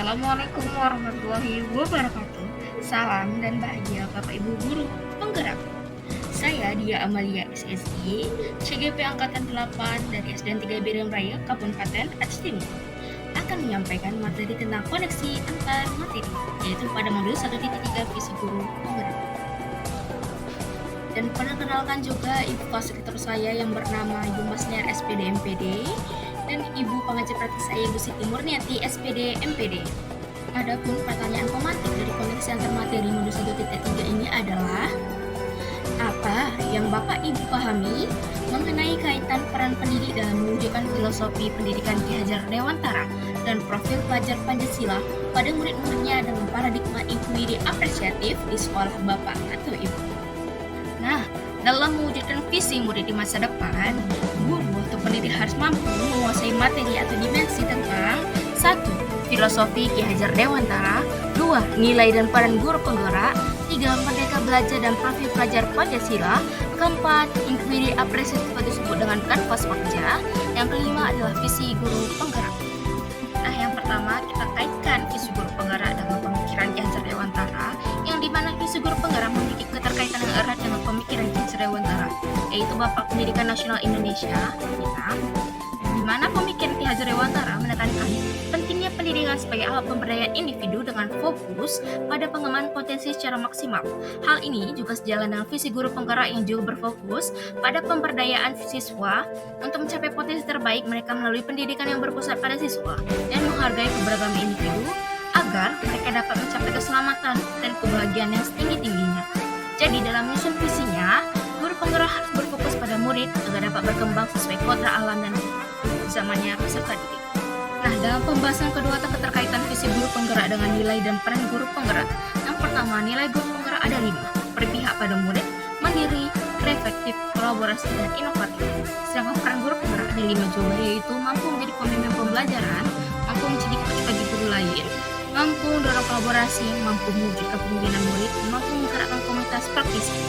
Assalamualaikum warahmatullahi wabarakatuh. Salam dan bahagia Bapak Ibu Guru Penggerak. Saya Dia Amalia SSI, CGP Angkatan 8 dari SDN 3 Biriam Raya, Kabupaten Aceh Timur, akan menyampaikan materi tentang koneksi antar materi, yaitu pada modul 1.3 Visi Guru Penggerak. Dan perkenalkan juga Ibu fasilitator saya yang bernama Ibu Masniar SPD MPD dan Ibu pengajar praktik saya Ibu Siti Murniati SPD MPD. Adapun pertanyaan pematik dari koneksi antar materi modul 1.3 ini adalah apa yang Bapak Ibu pahami mengenai kaitan peran pendidik dalam mewujudkan filosofi pendidikan Ki Hajar Dewantara dan profil pelajar Pancasila pada murid-muridnya dengan paradigma inquiry apresiatif di sekolah Bapak atau Ibu. Nah, dalam mewujudkan visi murid di masa depan, guru atau pendidik harus mampu menguasai materi atau dimensi tentang 1. Filosofi Ki Hajar Dewantara, 2. Nilai dan peran guru penggerak, 3. Merdeka belajar dan profil pelajar Pancasila, 4. Inquiry apresiatif atau disebut dengan kanvas pekerja, yang kelima adalah visi guru penggerak. Nah, yang pertama kita kaitkan visi guru penggerak dengan pemikiran Ki Hajar Dewantara, yang dimana visi guru penggerak memiliki keterkaitan yang erat dengan pemikiran Ki Hajar Dewantara, yaitu Bapak Pendidikan Nasional Indonesia, di mana pemikiran Ki Hajar Dewantara menekankan pentingnya pendidikan sebagai alat pemberdayaan individu dengan fokus pada pengembangan potensi secara maksimal. Hal ini juga sejalan dengan visi guru penggerak yang juga berfokus pada pemberdayaan siswa untuk mencapai potensi terbaik mereka melalui pendidikan yang berpusat pada siswa dan menghargai keberagaman individu agar mereka dapat mencapai keselamatan dan kebahagiaan yang setinggi-tingginya. Jadi dalam menyusun visinya, guru penggerak harus berfokus pada murid agar dapat berkembang sesuai kodrat alam dan zamannya peserta didik. Nah, dalam pembahasan kedua keterkaitan visi guru penggerak dengan nilai dan peran guru penggerak. Yang pertama, nilai guru penggerak ada 5: berpihak pada murid, mandiri, reflektif, kolaborasi, dan inovatif. Sedangkan peran guru penggerak ada 5 juga, yaitu mampu menjadi pemimpin pembelajaran, mampu menjadi coach bagi guru lain, mampu mendorong kolaborasi, mampu mewujudkan pemimpinan murid, mampu menggerakkan komunitas praktisi.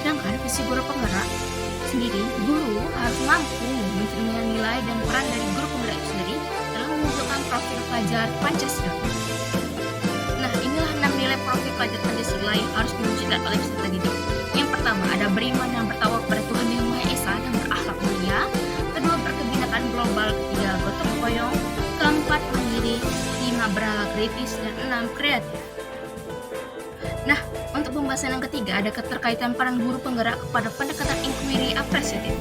Sedangkan visi guru penggerak sendiri, guru harus mampu mencerminkan nilai dan peran dari guru penggerak itu sendiri dalam mewujudkan profil pelajar Pancasila. Nah, inilah 6 nilai profil pelajar Pancasila yang harus diwujudkan oleh peserta didik. Yang pertama, ada beriman dan bertawakal kepada Tuhan Yang Maha Esa dan berakhlak mulia. Kedua, berkebinekaan global. Ketiga, gotong royong. Keempat, mandiri. 5, bernalar kritis. Dan 6, kreatif. Nah, untuk pembahasan yang ketiga ada keterkaitan peran guru penggerak kepada pendekatan inquiry apresiatif.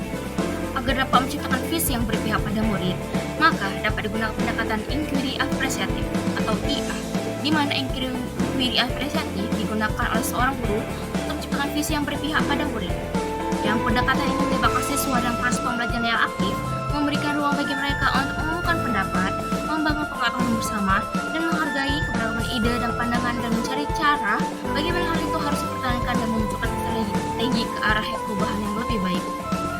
Agar dapat menciptakan visi yang berpihak pada murid, maka dapat digunakan pendekatan inquiry apresiatif atau IA, di mana inquiry apresiatif digunakan oleh seorang guru untuk menciptakan visi yang berpihak pada murid. Yang pendekatan ini melibatkan siswa dan proses pembelajaran yang aktif, memberikan ruang bagi mereka untuk mengungkapkan pendapat, membangun pengetahuan bersama, dan menghargai keberagaman ide dan pandangan dan mencari cara bagaimana hal itu harus dipertahankan dan menunjukkan strategi ke arah perubahan yang lebih baik.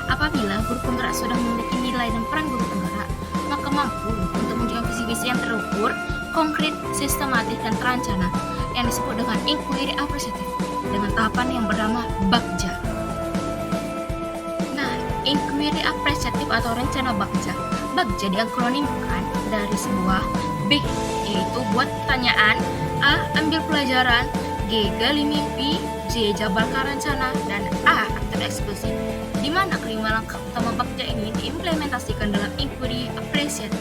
Apabila guru penggerak sudah memiliki nilai dan peran guru penggerak, maka mampu untuk menunjukkan visi-visi yang terukur, konkret, sistematis, dan terancana yang disebut dengan inquiry apresiatif dengan tahapan yang bernama Bagja. Nah, inquiry apresiatif atau rencana Bagja. Bagja diakronimkan dari sebuah B, yaitu buat pertanyaan, A, ambil pelajaran, G, gali mimpi, J, jabarkan rencana, dan A, aktor eksekusi. Di mana kelima langkah utama Bagja ini diimplementasikan dalam inquiry apresiatif.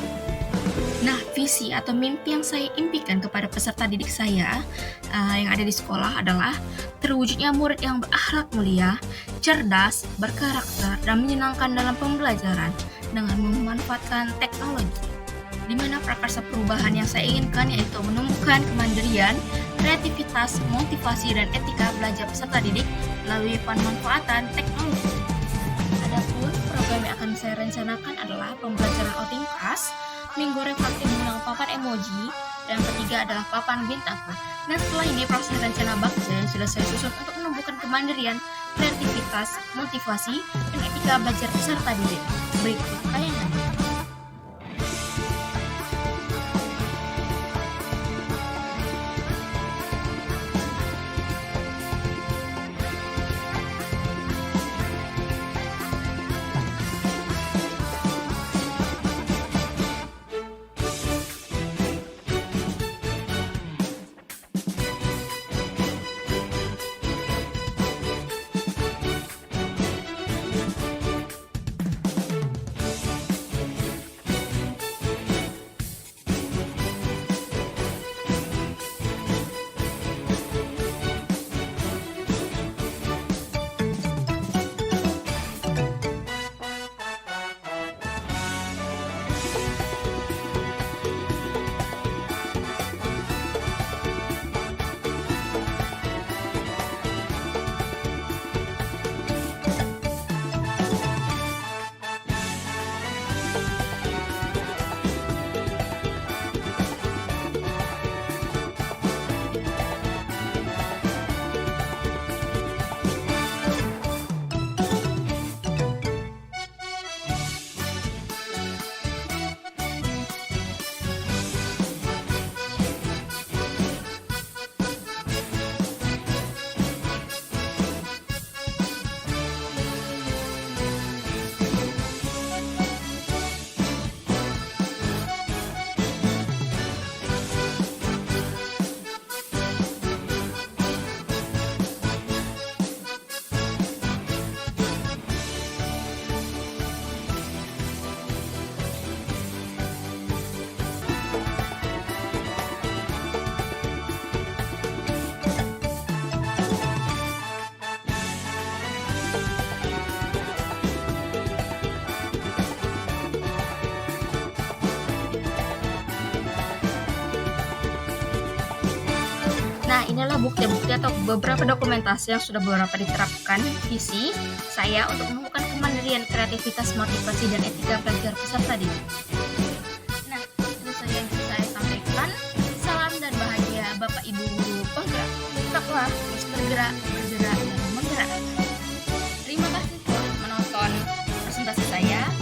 Nah, visi atau mimpi yang saya impikan kepada peserta didik saya yang ada di sekolah adalah terwujudnya murid yang berakhlak mulia, cerdas, berkarakter, dan menyenangkan dalam pembelajaran dengan memanfaatkan teknologi. Di mana prakarsa perubahan yang saya inginkan yaitu menumbuhkan kemandirian, kreativitas, motivasi, dan etika belajar peserta didik melalui pemanfaatan teknologi. Adapun program yang akan saya rencanakan adalah pembelajaran outing class, minggu reflektif menggunakan papan emoji, dan ketiga adalah papan bintang. Dan setelah ini proses rencana Bagja yang sudah saya susun untuk menumbuhkan kemandirian, kreativitas, motivasi, dan etika belajar peserta didik. Berikut tayangannya. Nah, inilah bukti-bukti atau beberapa dokumentasi yang sudah beberapa diterapkan visi saya untuk menemukan kemandirian, kreativitas, motivasi, dan etika belajar peserta didik. Nah, itu saja yang bisa saya sampaikan. Salam dan bahagia Bapak Ibu guru penggerak. Tetaplah terus bergerak, dan menggerak. Terima kasih telah menonton presentasi saya.